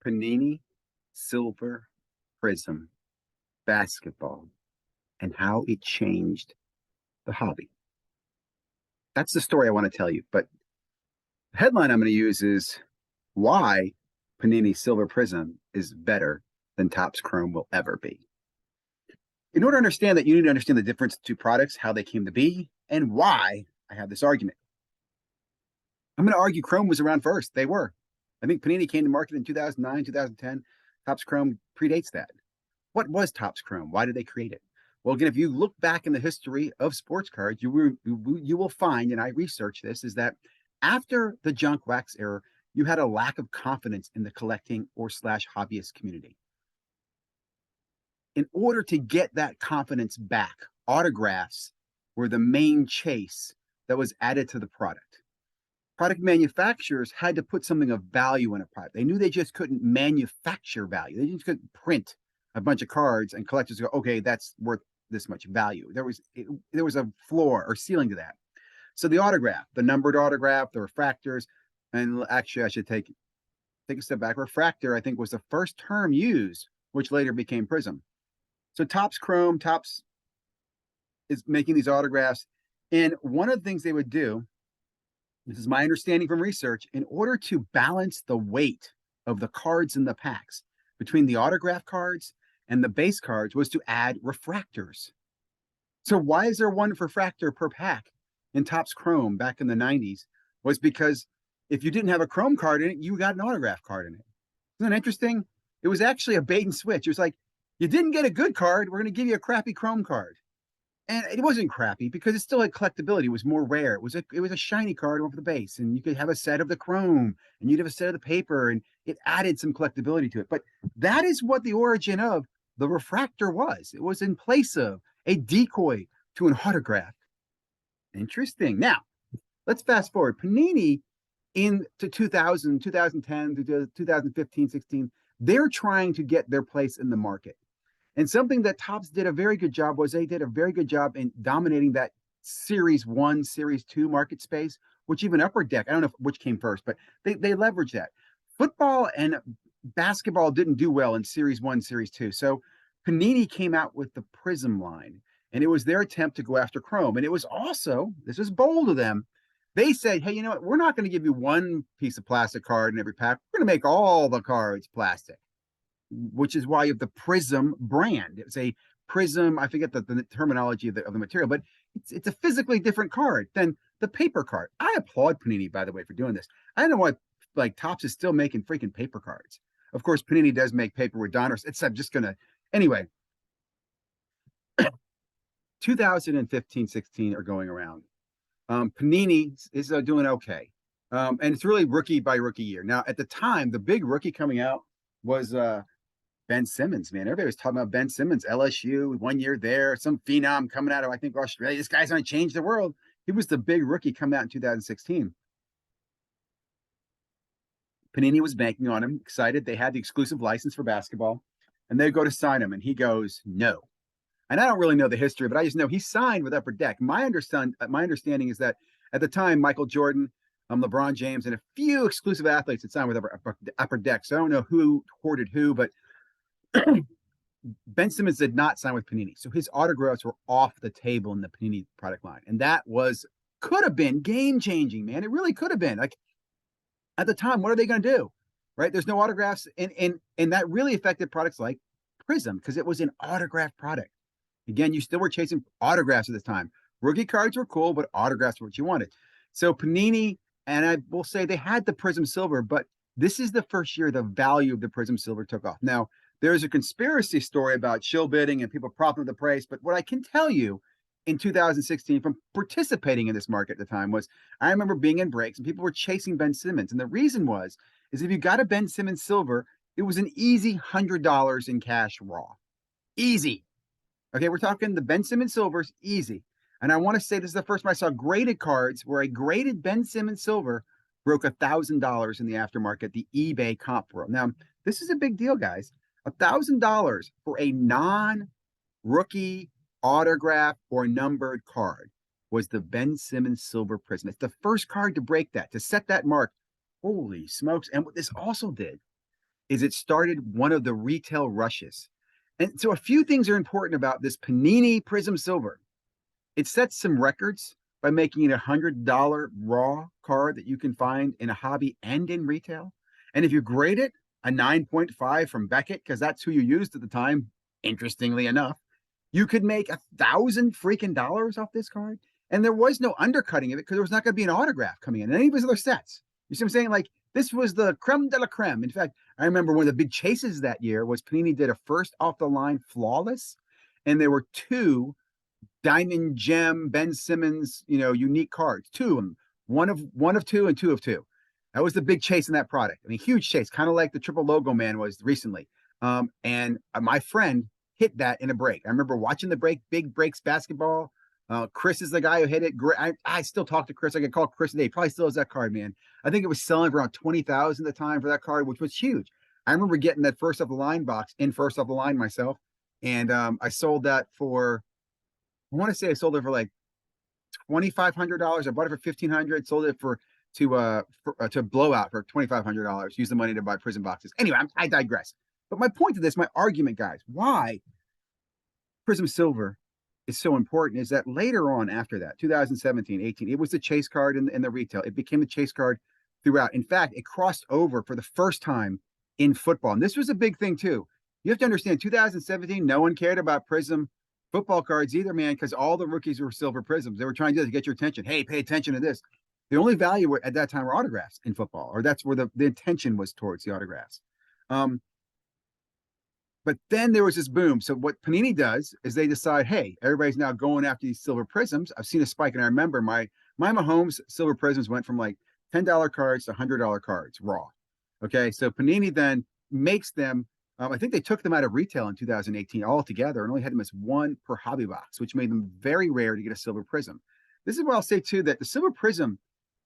Panini Silver Prism basketball and how it changed the hobby. That's the story I want to tell you. But the headline I'm going to use is why Panini Silver Prism is better than Topps Chrome will ever be. In order to understand that, you need to understand the difference of two products, how they came to be, and why I have this argument. I'm going to argue Chrome was around first. They were. I think Panini came to market in 2009, 2010. Topps Chrome predates that. What was Topps Chrome? Why did they create it? Well, again, if you look back in the history of sports cards, you will find, and I researched this, is that after the junk wax era, you had a lack of confidence in the collecting or slash hobbyist community. In order to get that confidence back, autographs were the main chase that was added to the product. Product manufacturers had to put something of value in a product. They knew they just couldn't manufacture value. They just couldn't print a bunch of cards and collectors go, okay, that's worth this much value. There was a floor or ceiling to that. So the autograph, the numbered autograph, the refractors, and actually I should take a step back. Refractor, I think, was the first term used, which later became Prism. So Topps Chrome, Topps is making these autographs. And one of the things they would do, this is my understanding from research, in order to balance the weight of the cards in the packs between the autograph cards and the base cards, was to add refractors. So why is there one refractor per pack in Topps Chrome back in the 90s? Was because if you didn't have a Chrome card in it, you got an autograph card in it. Isn't that interesting? It was actually a bait and switch. It was like, you didn't get a good card, we're going to give you a crappy Chrome card. And it wasn't crappy because it still had collectability. It was more rare. It was a shiny card over the base, and you could have a set of the Chrome, and you'd have a set of the paper, and it added some collectability to it. But that is what the origin of the refractor was. It was in place of a decoy to an autograph. Interesting. Now, let's fast forward. Panini into 2000, 2010 to 2015, 16, they're trying to get their place in the market. And something that Topps did a very good job was they did a very good job in dominating that Series 1, Series 2 market space, which even Upper Deck, I don't know which came first, but they leveraged that. Football and basketball didn't do well in Series 1, Series 2. So Panini came out with the Prizm line, and it was their attempt to go after Chrome. And it was also, this was bold of them, they said, hey, you know what? We're not going to give you one piece of plastic card in every pack. We're going to make all the cards plastic, which is why you have the Prizm brand. It's a Prizm, I forget the terminology of the material, but it's a physically different card than the paper card. I applaud Panini, by the way, for doing this. I don't know why like Topps is still making freaking paper cards. Of course, Panini does make paper with Donruss. I'm just going to, anyway, 2015, 16 are going around. Panini is doing okay. And it's really rookie by rookie year. Now, at the time, the big rookie coming out was Ben Simmons, man. Everybody was talking about Ben Simmons, LSU, 1 year there, some phenom coming out of, I think, Australia. This guy's going to change the world. He was the big rookie coming out in 2016. Panini was banking on him, excited. They had the exclusive license for basketball, and they go to sign him, and he goes, no. And I don't really know the history, but I just know he signed with Upper Deck. My understanding is that at the time, Michael Jordan, LeBron James, and a few exclusive athletes had signed with Upper Deck. So I don't know who hoarded who, but Ben Simmons did not sign with Panini. So his autographs were off the table in the Panini product line. And that could have been game changing, man. It really could have been. Like at the time, what are they going to do? Right? There's no autographs. And that really affected products like Prizm because it was an autograph product. Again, you still were chasing autographs at this time. Rookie cards were cool, but autographs were what you wanted. So Panini, and I will say they had the Prizm Silver, but this is the first year the value of the Prizm Silver took off. Now, there's a conspiracy story about shill bidding and people propping up the price, but what I can tell you in 2016 from participating in this market at the time was I remember being in breaks and people were chasing Ben Simmons. And the reason is if you got a Ben Simmons Silver, it was an easy $100 in cash raw. Easy. Okay, we're talking the Ben Simmons Silvers, easy. And I want to say this is the first time I saw graded cards where a graded Ben Simmons Silver broke $1,000 in the aftermarket, the eBay comp world. Now, this is a big deal, guys. $1,000 for a non-rookie autograph or numbered card was the Ben Simmons Silver Prizm. It's the first card to break that, to set that mark. Holy smokes. And what this also did is it started one of the retail rushes. And so a few things are important about this Panini Prizm Silver. It sets some records by making it $100 raw card that you can find in a hobby and in retail. And if you grade it a 9.5 from Beckett, because that's who you used at the time, interestingly enough, you could make $1,000 off this card. And there was no undercutting of it because there was not going to be an autograph coming in any of his other sets. You see what I'm saying? Like, this was the creme de la creme. In fact, I remember one of the big chases that year was Panini did a first off the line flawless, and there were two Diamond Gem Ben Simmons, unique cards. Two of them, one of two and two of two. That was the big chase in that product. I mean, huge chase, kind of like the triple logo man was recently. And my friend hit that in a break. I remember watching the break, big breaks basketball. Chris is the guy who hit it. I still talk to Chris. I get called Chris today. He probably still has that card, man. I think it was selling for around 20,000 at the time for that card, which was huge. I remember getting that first off the line box in first off the line myself. And I sold that for, I want to say I sold it for like $2,500. I bought it for $1,500. Sold it to Blowout for $2,500. Use the money to buy Prizm boxes. Anyway, I digress. But my point to this, my argument, guys, why Prizm Silver is so important is that later on, after that, 2017, 18, it was the chase card in the retail. It became the chase card throughout. In fact, it crossed over for the first time in football. And this was a big thing too. You have to understand, 2017, no one cared about Prizm football cards either, man, because all the rookies were silver Prizms. They were trying to get your attention. Hey, pay attention to this. The only value at that time were autographs in football, or that's where the intention was towards the autographs. But then there was this boom. So what Panini does is they decide, hey, everybody's now going after these silver Prizms. I've seen a spike, and I remember my Mahomes silver Prizms went from like $10 cards to $100 cards raw. Okay, so Panini then makes them. I think they took them out of retail in 2018 altogether and only had them as one per hobby box, which made them very rare to get a silver Prizm. This is where I'll say too that the silver Prizm,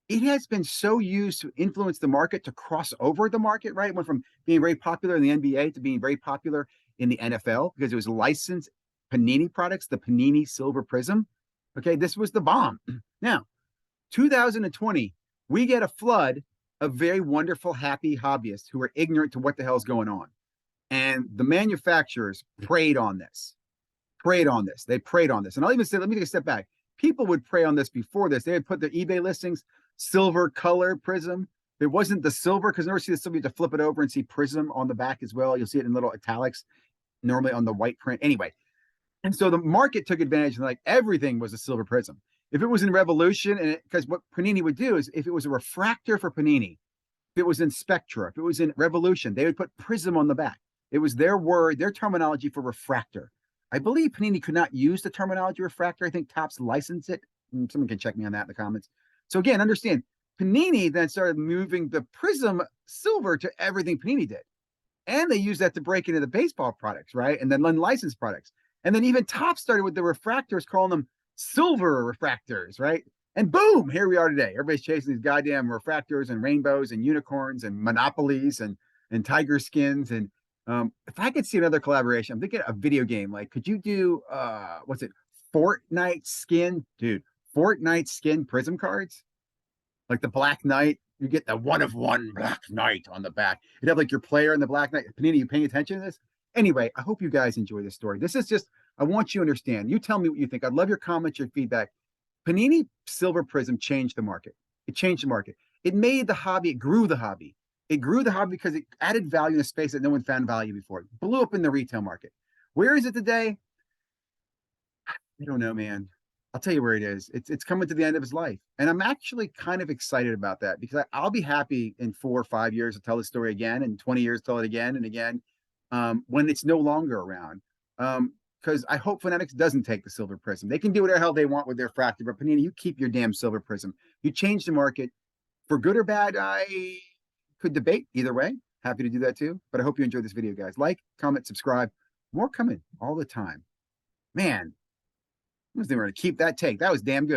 it has been so used to influence the market, to cross over the market, right? It went from being very popular in the NBA to being very popular in the NFL because it was licensed Panini products, the Panini Silver Prizm. Okay, this was the bomb. Now, 2020, we get a flood of very wonderful, happy hobbyists who are ignorant to what the hell's going on. And the manufacturers preyed on this. They preyed on this. And I'll even say, let me take a step back. People would prey on this before this. They would put their eBay listings, silver color Prizm. It wasn't the silver, because never see the silver, you have to flip it over and see Prizm on the back as well. You'll see it in little italics, normally on the white print. Anyway, and so the market took advantage, and like everything was a silver Prizm. If it was in Revolution, and because what Panini would do is, if it was a refractor for Panini, if it was in Spectra, if it was in Revolution, they would put Prizm on the back. It was their word, their terminology for refractor. I believe Panini could not use the terminology refractor. I think Topps licensed it. Someone can check me on that in the comments. So again, understand, Panini then started moving the Prizm silver to everything Panini did. And they used that to break into the baseball products, right? And then unlicensed products. And then even Topps started with the refractors, calling them silver refractors, right? And boom, here we are today. Everybody's chasing these goddamn refractors and rainbows and unicorns and monopolies and tiger skins. And if I could see another collaboration, I'm thinking a video game. Like, could you do what's it? Fortnite skin, dude. Fortnite skin Prizm cards, like the Black Knight. You get the one of one Black Knight on the back. You'd have like your player in the Black Knight. Panini, you paying attention to this? Anyway, I hope you guys enjoy this story. This is just, I want you to understand. You tell me what you think. I'd love your comments, your feedback. Panini Silver Prizm changed the market. It changed the market. It made the hobby, it grew the hobby. It grew the hobby because it added value in a space that no one found value before. It blew up in the retail market. Where is it today? I don't know, man. I'll tell you where it is. It's coming to the end of his life. And I'm actually kind of excited about that, because I'll be happy in 4 or 5 years to tell the story again, and 20 years tell it again and again, when it's no longer around. Because I hope Fanatics doesn't take the Silver Prizm. They can do whatever the hell they want with their fractor, but Panini, you keep your damn Silver Prizm. You change the market. For good or bad, I could debate either way. Happy to do that too. But I hope you enjoyed this video, guys. Like, comment, subscribe. More coming all the time. Man, I was going to keep that take. That was damn good.